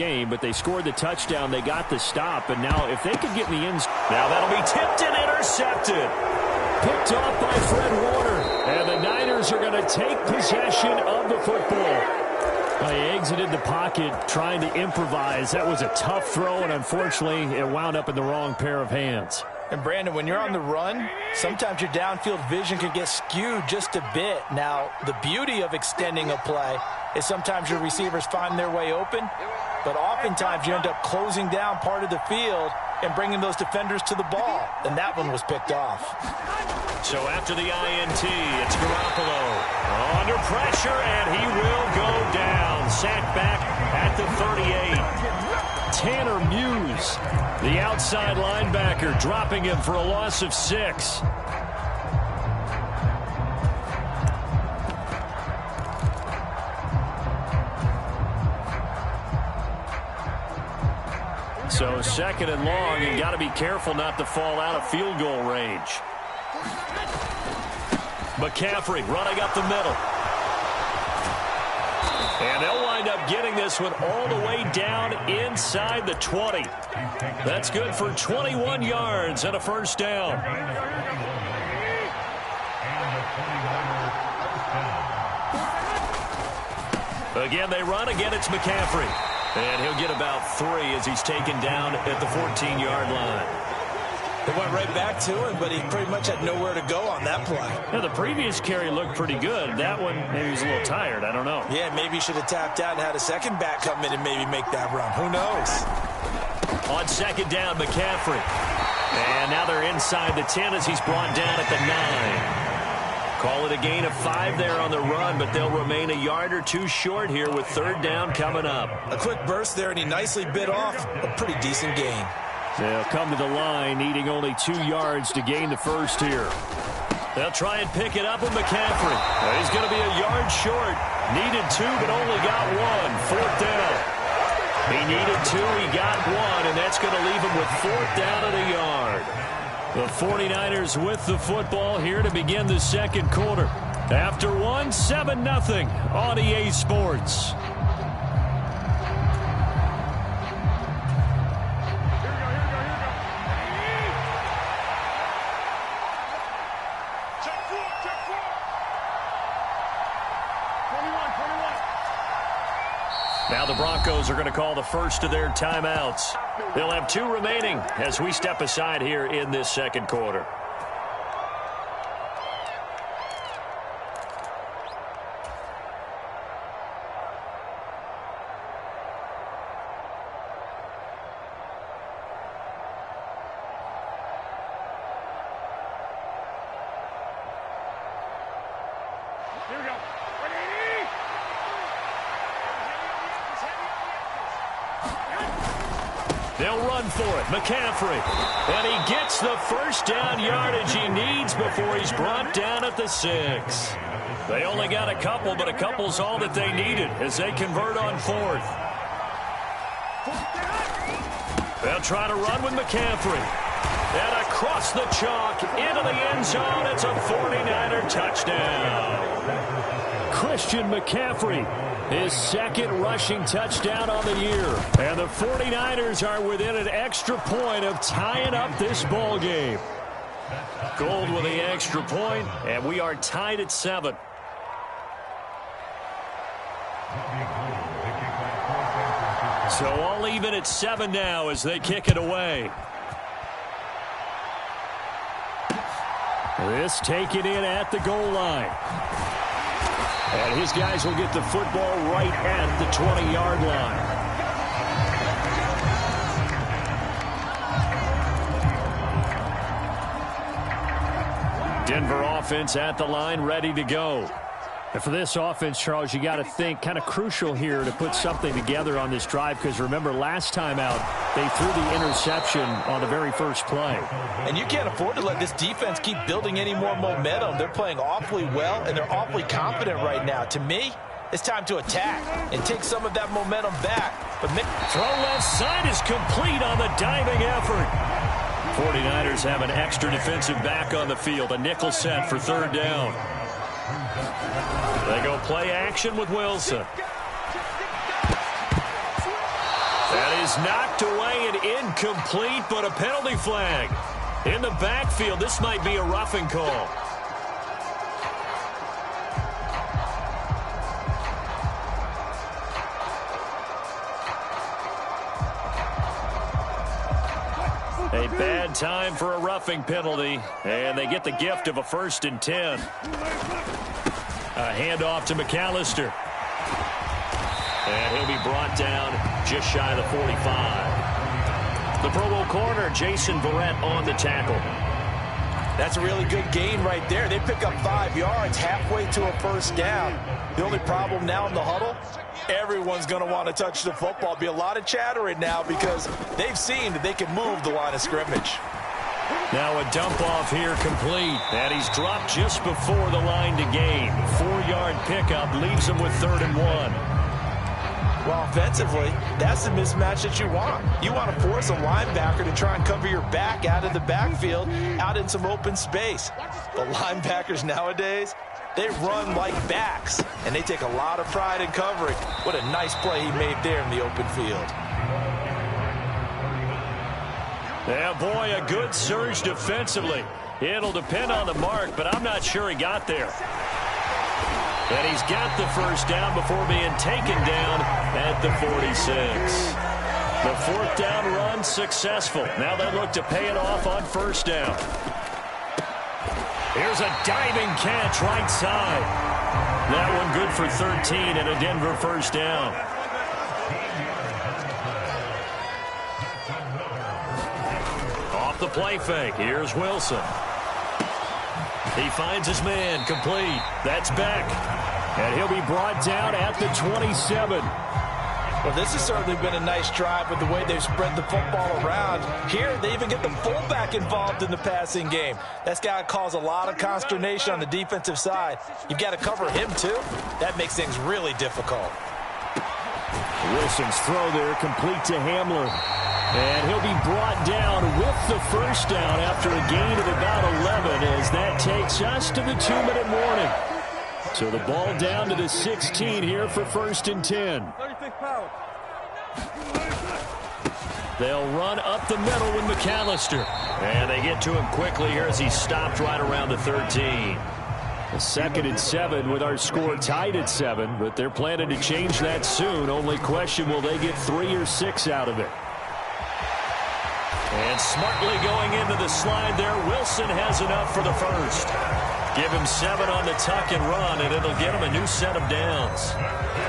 game, but they scored the touchdown. They got the stop, and now if they could get in the end zone. Now that'll be tipped and intercepted. Picked off by Fred Warner, and the Niners are going to take possession of the football. Well, he exited the pocket trying to improvise. That was a tough throw, and unfortunately, it wound up in the wrong pair of hands. And, Brandon, when you're on the run, sometimes your downfield vision can get skewed just a bit. Now, the beauty of extending a play is sometimes your receivers find their way open, but oftentimes you end up closing down part of the field and bringing those defenders to the ball. And that one was picked off. So after the INT, it's Garoppolo under pressure, and he will go down. Sacked back at the 38. Tanner Muse, the outside linebacker, dropping him for a loss of 6. So second and long, you got to be careful not to fall out of field goal range. McCaffrey running up the middle. And they'll wind up getting this one all the way down inside the 20. That's good for 21 yards and a first down. Again, they run. Again, it's McCaffrey. And he'll get about 3 as he's taken down at the 14-yard line. They went right back to him, but he pretty much had nowhere to go on that play. Now, the previous carry looked pretty good. That one, maybe he was a little tired. I don't know. Yeah, maybe he should have tapped out and had a second back come in and maybe make that run. Who knows? On second down, McCaffrey. And now they're inside the 10 as he's brought down at the 9. Call it a gain of 5 there on the run, but they'll remain a yard or 2 short here with third down coming up. A quick burst there, and he nicely bit off a pretty decent gain. They'll come to the line, needing only 2 yards to gain the first here. They'll try and pick it up with McCaffrey. He's going to be a yard short. Needed 2, but only got 1. Fourth down. He needed 2, he got 1, and that's going to leave him with fourth down at a yard. The 49ers with the football here to begin the second quarter. After 1, 7-0 on EA Sports. Now the Broncos are going to call the first of their timeouts. They'll have 2 remaining as we step aside here in this second quarter. Here we go. They'll run for it. McCaffrey. And he gets the first down yardage he needs before he's brought down at the 6. They only got a couple, but a couple's all that they needed as they convert on 4th. They'll try to run with McCaffrey. And across the chalk into the end zone. It's a 49er touchdown. Christian McCaffrey. His second rushing touchdown on the year. And the 49ers are within an extra point of tying up this ball game. Gold with the extra point, and we are tied at 7. So all even at 7 now as they kick it away. This taken in at the goal line. And his guys will get the football right at the 20-yard line. Denver offense at the line, ready to go. And for this offense, Charles, you got to think kind of crucial here to put something together on this drive, because remember last time out they threw the interception on the very first play. And you can't afford to let this defense keep building any more momentum. They're playing awfully well, and they're awfully confident right now. To me, it's time to attack and take some of that momentum back. But throw left side is complete on the diving effort. 49ers have an extra defensive back on the field, a nickel set for third down. They go play action with Wilson. is knocked away and incomplete, but a penalty flag. In the backfield, this might be a roughing call. A bad time for a roughing penalty, and they get the gift of a 1st and 10. A handoff to McAllister. And he'll be brought down just shy of the 45. The Pro Bowl corner, Jason Verrett, on the tackle. That's a really good gain right there. They pick up 5 yards halfway to a 1st down. The only problem now in the huddle, everyone's going to want to touch the football. Be a lot of chattering now because they've seen that they can move the line of scrimmage. Now a dump off here complete, and he's dropped just before the line to gain. 4-yard pickup leaves him with 3rd and 1. Well, offensively, that's the mismatch that you want. You want to force a linebacker to try and cover your back out of the backfield, out in some open space. The linebackers nowadays, they run like backs, and they take a lot of pride in covering. What a nice play he made there in the open field. Yeah, boy, a good surge defensively. It'll depend on the mark, but I'm not sure he got there. And he's got the 1st down before being taken down at the 46. The 4th down run successful. Now they look to pay it off on 1st down. Here's a diving catch right side. That one good for 13 and a Denver 1st down. Off the play fake. Here's Wilson. He finds his man, complete. That's Beck. And he'll be brought down at the 27. Well, this has certainly been a nice drive with the way they've spread the football around. Here, they even get the fullback involved in the passing game. That's got to cause a lot of consternation on the defensive side. You've got to cover him, too. That makes things really difficult. Wilson's throw there, complete to Hamler. And he'll be brought down with the 1st down after a gain of about 11 as that takes us to the 2-minute warning. So the ball down to the 16 here for 1st and 10. They'll run up the middle with McAllister. And they get to him quickly here as he's stopped right around the 13. A 2nd and 7 with our score tied at 7, but they're planning to change that soon. Only question, will they get 3 or 6 out of it? And smartly going into the slide there, Wilson has enough for the 1st. Give him 7 on the tuck and run, and it'll get him a new set of downs.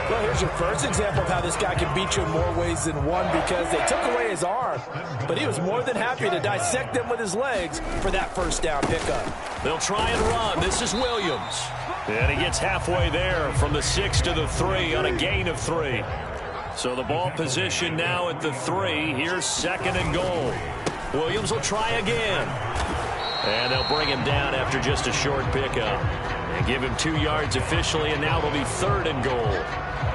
Well, here's your first example of how this guy can beat you in more ways than one because they took away his arm, but he was more than happy to dissect them with his legs for that 1st down pickup. They'll try and run. This is Williams. And he gets halfway there from the 6 to the 3 on a gain of 3. So the ball position now at the 3. Here's 2nd and goal. Williams will try again. And they'll bring him down after just a short pickup. And give him 2 yards officially, and now it'll be 3rd and goal.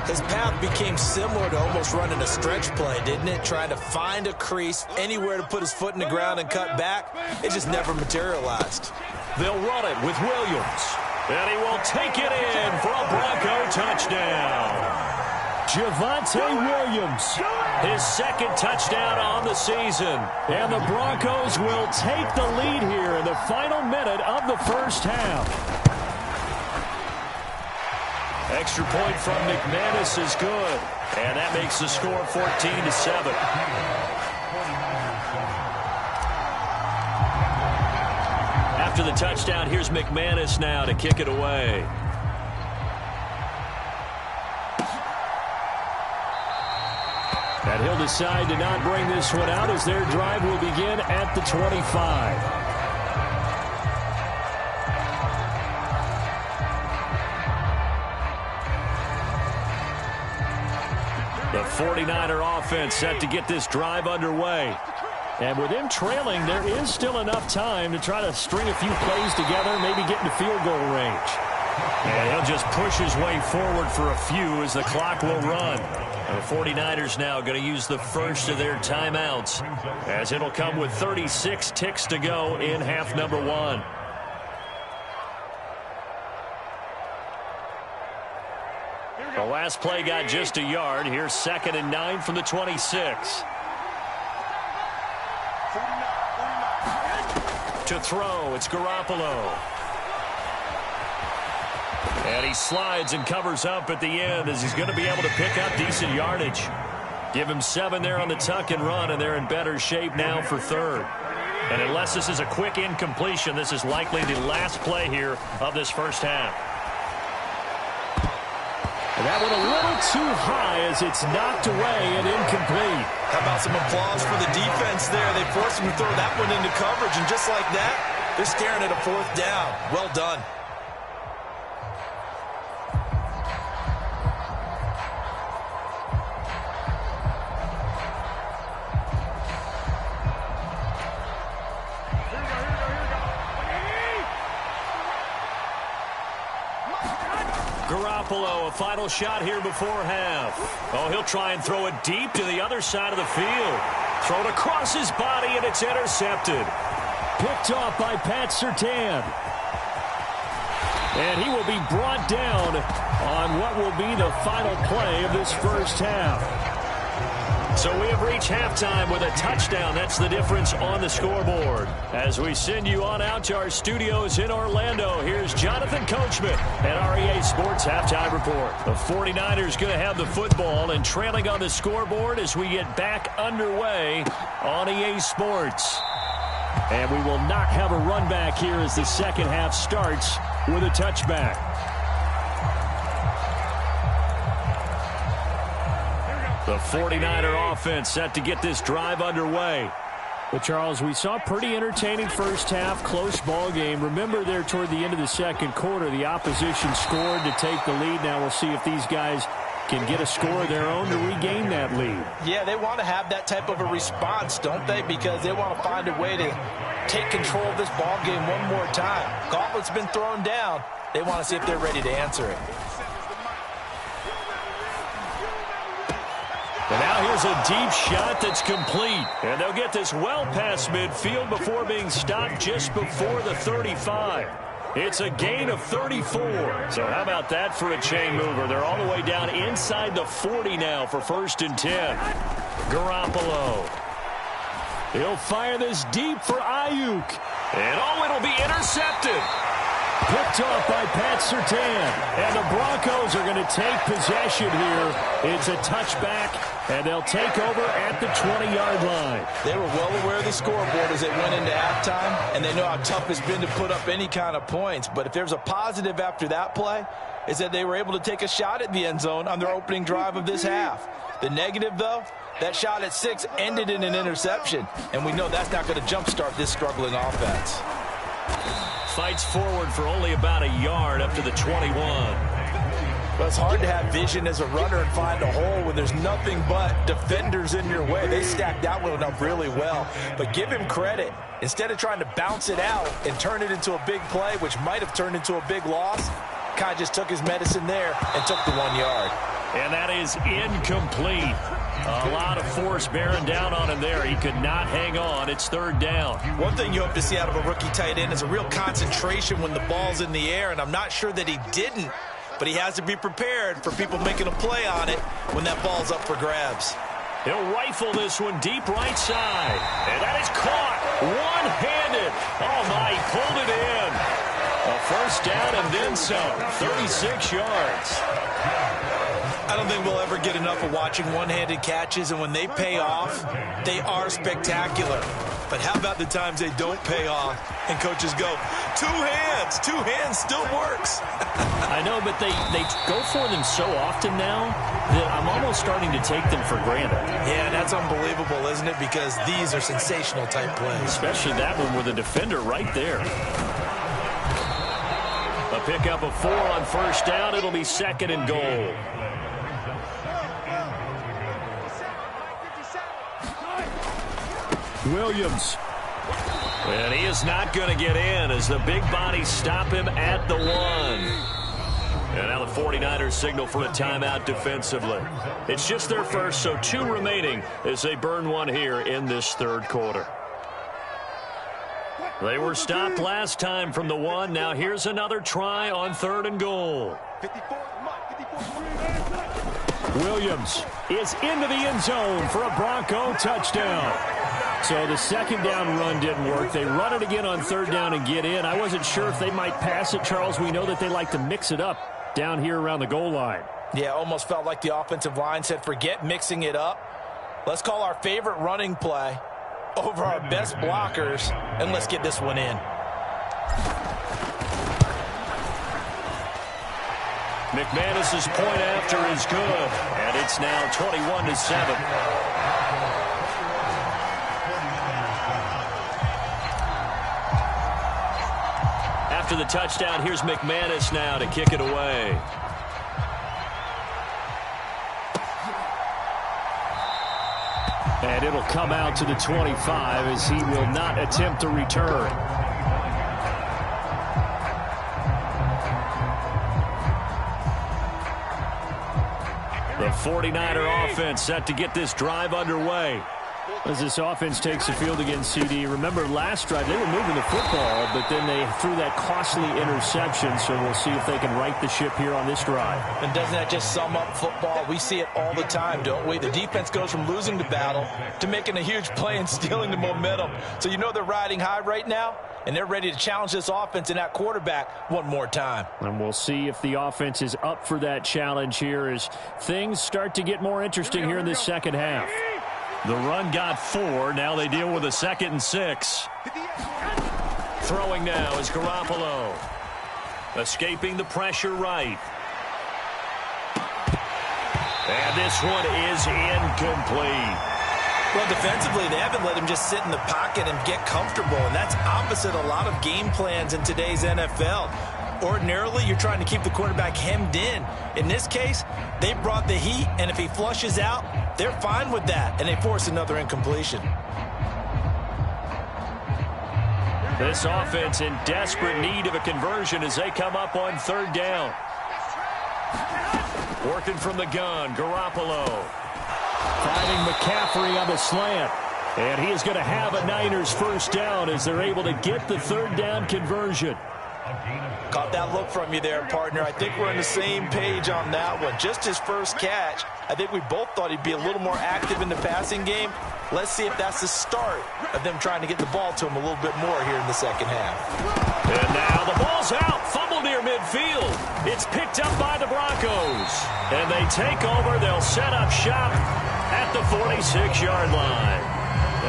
His path became similar to almost running a stretch play, didn't it? Trying to find a crease, anywhere to put his foot in the ground and cut back. It just never materialized. They'll run it with Williams. And he will take it in for a Bronco touchdown. Javonte Williams, his 2nd touchdown on the season. And the Broncos will take the lead here in the final minute of the 1st half. Extra point from McManus is good. And that makes the score 14-7. After the touchdown, here's McManus now to kick it away. And he'll decide to not bring this one out as their drive will begin at the 25. The 49er offense set to get this drive underway. And with him trailing, there is still enough time to try to string a few plays together, maybe get into field goal range. And he'll just push his way forward for a few as the clock will run. The 49ers now going to use the first of their timeouts as it'll come with 36 ticks to go in half number 1. The Last play got just a yard. Here's 2nd and 9 from the 26. To throw, it's Garoppolo. And he slides and covers up at the end as he's going to be able to pick up decent yardage. Give him 7 there on the tuck and run, and they're in better shape now for 3rd. And unless this is a quick incompletion, this is likely the last play here of this first half. And that one a little too high as it's knocked away and incomplete. How about some applause for the defense there? They forced him to throw that one into coverage, and just like that, they're staring at a 4th down. Well done. Garoppolo, a final shot here before half. Oh, he'll try and throw it deep to the other side of the field. Thrown across his body, and it's intercepted. Picked off by Pat Surtain. And he will be brought down on what will be the final play of this first half. So we have reached halftime with a touchdown. That's the difference on the scoreboard. As we send you on out to our studios in Orlando, here's Jonathan Coachman at REA Sports Halftime Report. The 49ers going to have the football and trailing on the scoreboard as we get back underway on EA Sports. And we will not have a run back here as the second half starts with a touchback. The 49er offense set to get this drive underway. But, Charles, we saw a pretty entertaining first half, close ball game. Remember there toward the end of the second quarter, the opposition scored to take the lead. Now we'll see if these guys can get a score of their own to regain that lead. Yeah, they want to have that type of a response, don't they? Because they want to find a way to take control of this ball game one more time. Gauntlet's been thrown down. They want to see if they're ready to answer it. And now here's a deep shot that's complete. And they'll get this well past midfield before being stopped just before the 35. It's a gain of 34. So how about that for a chain mover? They're all the way down inside the 40 now for 1st and 10. Garoppolo. He'll fire this deep for Ayuk. And oh, it'll be intercepted. Picked off by Pat Surtain. And the Broncos are going to take possession here. It's a touchback, and they'll take over at the 20-yard line. They were well aware of the scoreboard as they went into halftime, and they know how tough it's been to put up any kind of points. But if there's a positive after that play, is that they were able to take a shot at the end zone on their opening drive of this half. The negative, though, that shot at 6 ended in an interception, and we know that's not going to jumpstart this struggling offense. Fights forward for only about a yard up to the 21. Well, it's hard to have vision as a runner and find a hole when there's nothing but defenders in your way. They stacked that one up really well. But give him credit. Instead of trying to bounce it out and turn it into a big play, which might have turned into a big loss, Kai just took his medicine there and took the 1 yard. And that is incomplete. A lot of force bearing down on him there. He could not hang on. It's 3rd down. One thing you hope to see out of a rookie tight end is a real concentration when the ball's in the air, and I'm not sure that he didn't, but he has to be prepared for people making a play on it when that ball's up for grabs. He'll rifle this one deep right side. And that is caught one-handed. Oh, my, he pulled it in. A 1st down and then some. 36 yards. I don't think we'll ever get enough of watching one-handed catches, and when they pay off, they are spectacular. But how about the times they don't pay off and coaches go, 2 hands, 2 hands still works. I know, but they go for them so often now that I'm almost starting to take them for granted. Yeah, that's unbelievable, isn't it? Because these are sensational type plays. Especially that one with a defender right there. A pickup of 4 on 1st down. It'll be 2nd and goal. Williams. And he is not going to get in as the big bodies stop him at the 1. And now the 49ers signal for a timeout defensively. It's just their first, so 2 remaining as they burn one here in this 3rd quarter. They were stopped last time from the 1. Now here's another try on 3rd and goal. 54. Williams is into the end zone for a Bronco touchdown. So the second down run didn't work. They run it again on third down and get in. I wasn't sure if they might pass it, Charles. We know that they like to mix it up down here around the goal line. Yeah, almost felt like the offensive line said, forget mixing it up. Let's call our favorite running play over our best blockers, and let's get this one in. McManus's point after is good, and it's now 21-7. After the touchdown, here's McManus now to kick it away. And it'll come out to the 25 as he will not attempt to return. The 49er offense set to get this drive underway. As this offense takes the field against CD, remember last drive they were moving the football, but then they threw that costly interception, so we'll see if they can right the ship here on this drive. And doesn't that just sum up football? We see it all the time, don't we? The defense goes from losing the battle to making a huge play and stealing the momentum. So you know they're riding high right now, and they're ready to challenge this offense and that quarterback one more time. And we'll see if the offense is up for that challenge here as things start to get more interesting here in this second half. The run got 4. Now they deal with a 2nd and 6. Throwing now is Garoppolo. Escaping the pressure right. And this one is incomplete. Well, defensively, they haven't let him just sit in the pocket and get comfortable, and that's opposite a lot of game plans in today's NFL. Ordinarily, you're trying to keep the quarterback hemmed in. In this case, they brought the heat, and if he flushes out, they're fine with that, and they force another incompletion. This offense in desperate need of a conversion as they come up on third down. Working from the gun, Garoppolo. Finding McCaffrey on the slant. And he is going to have a Niners first down as they're able to get the third down conversion. Caught that look from you there, partner. I think we're on the same page on that one. Just his first catch. I think we both thought he'd be a little more active in the passing game. Let's see if that's the start of them trying to get the ball to him a little bit more here in the second half. And now the ball's out. Fumble near midfield. It's picked up by the Broncos. And they take over. They'll set up shop at the 46-yard line.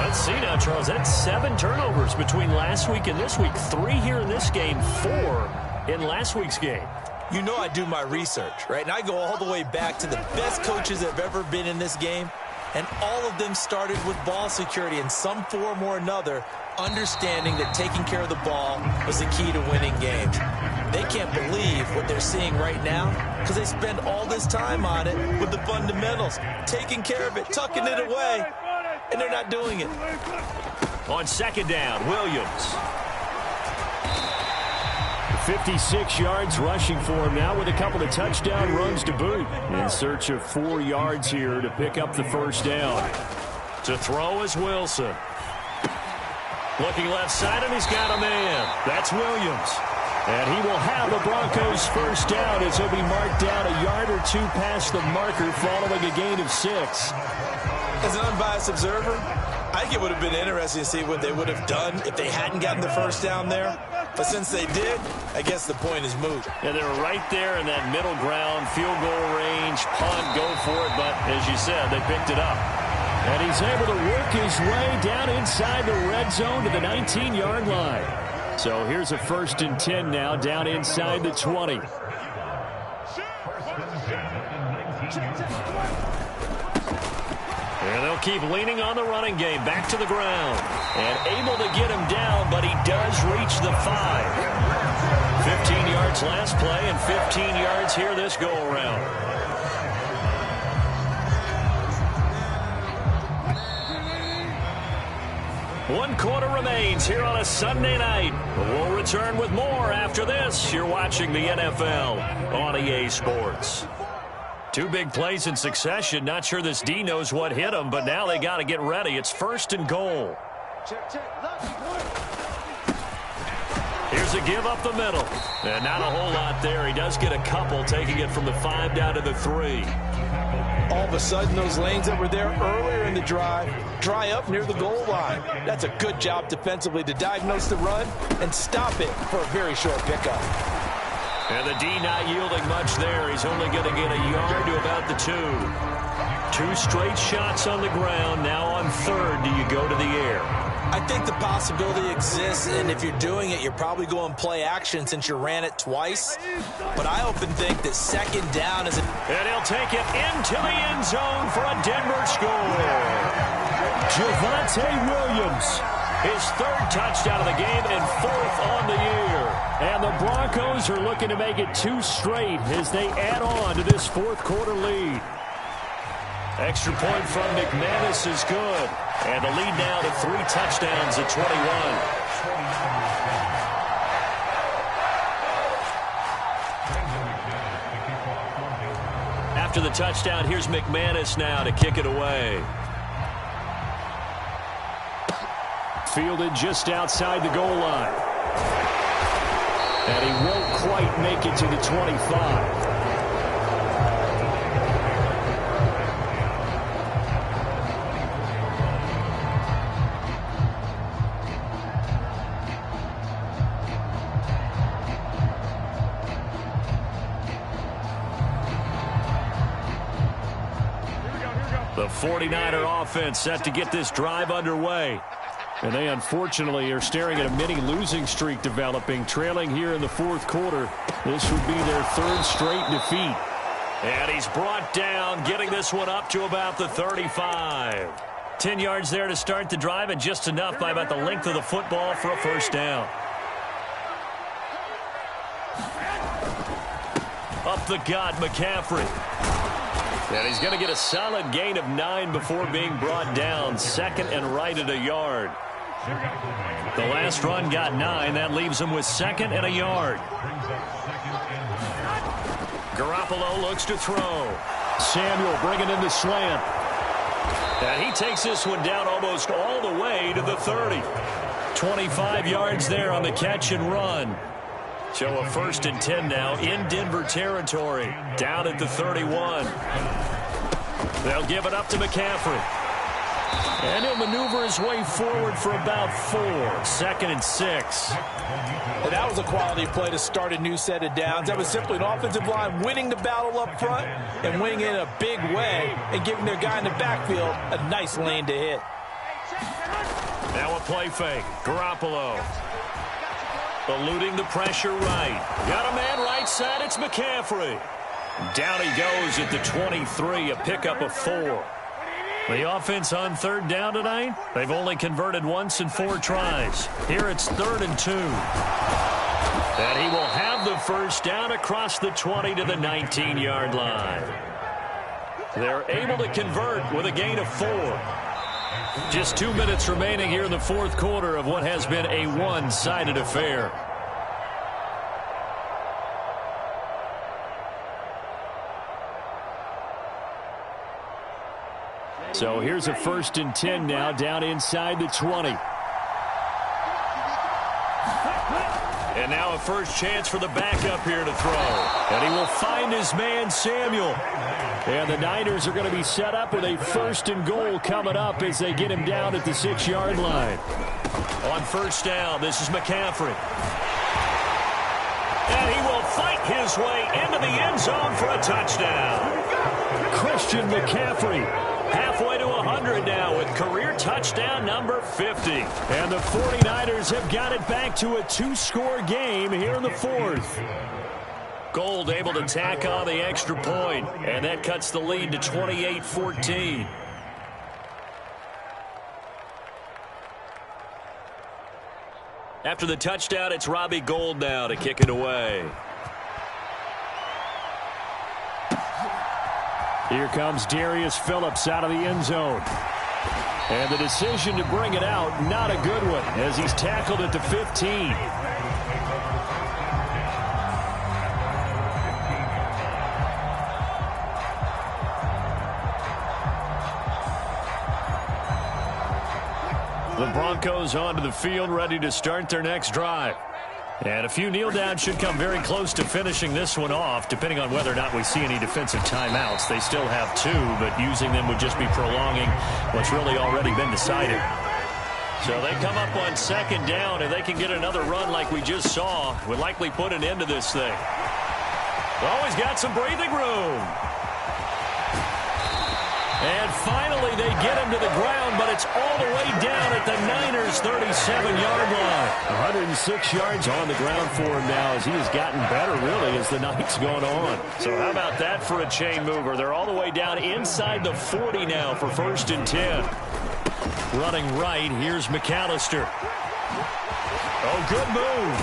Let's see now, Charles. That's 7 turnovers between last week and this week. 3 here in this game, 4 in last week's game. You know I do my research, right? And I go all the way back to the best coaches that have ever been in this game. And all of them started with ball security in some form or another, understanding that taking care of the ball was the key to winning games. They can't believe what they're seeing right now because they spend all this time on it with the fundamentals, taking care of it, tucking it away, and they're not doing it. On second down, Williams. 56 yards rushing for him now with a couple of touchdown runs to boot. In search of 4 yards here to pick up the first down. To throw is Wilson. Looking left side, and he's got a man. That's Williams. And he will have the Broncos first down as he'll be marked down a yard or 2 past the marker following a gain of 6. As an unbiased observer, I think it would have been interesting to see what they would have done if they hadn't gotten the first down there. But since they did, I guess the point is moot. Yeah, they were right there in that middle ground, field goal range, punt, go for it. But as you said, they picked it up. And he's able to work his way down inside the red zone to the 19-yard line. So here's a 1st and 10 now down inside the 20. And they'll keep leaning on the running game. Back to the ground. And able to get him down, but he does reach the 5. 15 yards last play and 15 yards here this go-around. One quarter remains here on a Sunday night. We'll return with more after this. You're watching the NFL on EA Sports. 2 big plays in succession. Not sure this D knows what hit him, but now they got to get ready. It's 1st and goal. Here's a give up the middle. And not a whole lot there. He does get a couple, taking it from the 5 down to the 3. All of a sudden, those lanes that were there earlier in the drive dry up near the goal line. That's a good job defensively to diagnose the run and stop it for a very short pickup. And the D not yielding much there. He's only going to get a yard to about the 2. 2 straight shots on the ground. Now on third, do you go to the air? I think the possibility exists, and if you're doing it, you're probably going play action since you ran it twice. But I often think that second down is And he'll take it into the end zone for a Denver score. Javonte Williams, his 3rd touchdown of the game and 4th on the year. And the Broncos are looking to make it 2 straight as they add on to this 4th quarter lead. Extra point from McManus is good. And the lead now to 3 touchdowns at 21. After the touchdown, here's McManus now to kick it away. Fielded just outside the goal line. And he won't quite make it to the 25. The 49er offense set to get this drive underway. And they unfortunately are staring at a mini losing streak developing, trailing here in the 4th quarter. This would be their 3rd straight defeat. And he's brought down, getting this one up to about the 35. 10 yards there to start the drive, and just enough by about the length of the football for a first down. Up the gut, McCaffrey. And he's going to get a solid gain of 9 before being brought down. 2nd and right at a yard. The last run got 9. That leaves him with 2nd and a yard. Garoppolo looks to throw. Samuel bringing in the slant. And he takes this one down almost all the way to the 30. 25 yards there on the catch and run. So a 1st and 10 now in Denver territory. Down at the 31. They'll give it up to McCaffrey. And he'll maneuver his way forward for about 4. 2nd and 6. And that was a quality play to start a new set of downs. That was simply an offensive line winning the battle up front and winning in a big way and giving their guy in the backfield a nice lane to hit. Now a play fake. Garoppolo. Eluding the pressure right. Got a man right side. It's McCaffrey. Down he goes at the 23. A pickup of 4. The offense on 3rd down tonight, they've only converted once in 4 tries. Here it's 3rd and 2. And he will have the first down across the 20 to the 19-yard line. They're able to convert with a gain of 4. Just 2 minutes remaining here in the 4th quarter of what has been a one-sided affair. So here's a 1st and 10 now down inside the 20. And now a first chance for the backup here to throw. And he will find his man, Samuel. And the Niners are going to be set up with a 1st and goal coming up as they get him down at the 6-yard line. On 1st down, this is McCaffrey. And he will fight his way into the end zone for a touchdown. Christian McCaffrey, halfway to 100 now with career touchdown number 50. And the 49ers have got it back to a 2-score game here in the 4th. Gold able to tack on the extra point, and that cuts the lead to 28-14. After the touchdown, it's Robbie Gould now to kick it away. Here comes Darius Phillips out of the end zone. And the decision to bring it out, not a good one, as he's tackled at the 15. The Broncos onto the field, ready to start their next drive. And a few kneel downs should come very close to finishing this one off, depending on whether or not we see any defensive timeouts. They still have 2, but using them would just be prolonging what's really already been decided. So they come up on 2nd down, and they can get another run like we just saw. Would likely put an end to this thing. Oh, he's got some breathing room. And finally, they get him to the ground, but it's all the way down at the Niners' 37-yard line. 106 yards on the ground for him now as he has gotten better, really, as the night's gone on. So how about that for a chain mover? They're all the way down inside the 40 now for 1st and 10. Running right, here's McAllister. Oh, good move.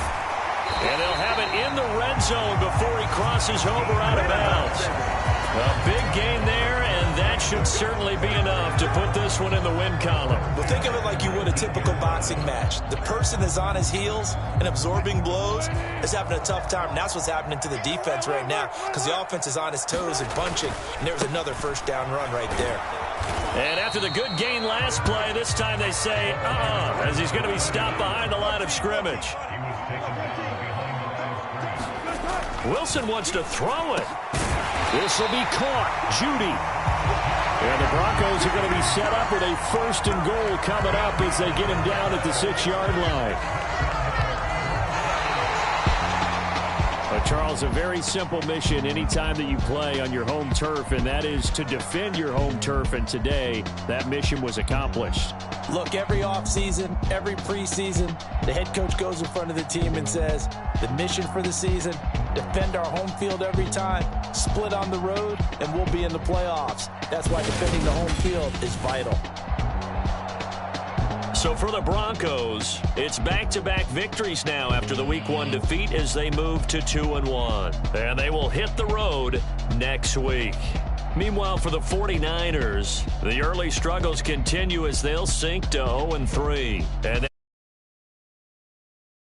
And they'll have it in the red zone before he crosses over out of bounds. A big gain there, and that should certainly be enough to put this one in the win column. Well, think of it like you would a typical boxing match. The person is on his heels and absorbing blows is having a tough time. And that's what's happening to the defense right now because the offense is on his toes and punching, and there's another 1st down run right there. And after the good gain last play, this time they say, as he's going to be stopped behind the line of scrimmage. Wilson wants to throw it. This will be caught. Judy. And the Broncos are going to be set up with a 1st and goal coming up as they get him down at the 6-yard line. But Charles, a very simple mission anytime that you play on your home turf, and that is to defend your home turf. And today, that mission was accomplished. Look, every offseason, every preseason, the head coach goes in front of the team and says, the mission for the season, defend our home field every time, split on the road, and we'll be in the playoffs. That's why defending the home field is vital. So for the Broncos, it's back-to-back victories now after the Week 1 defeat as they move to 2-1. And they will hit the road next week. Meanwhile, for the 49ers, the early struggles continue as they'll sink to 0-3. And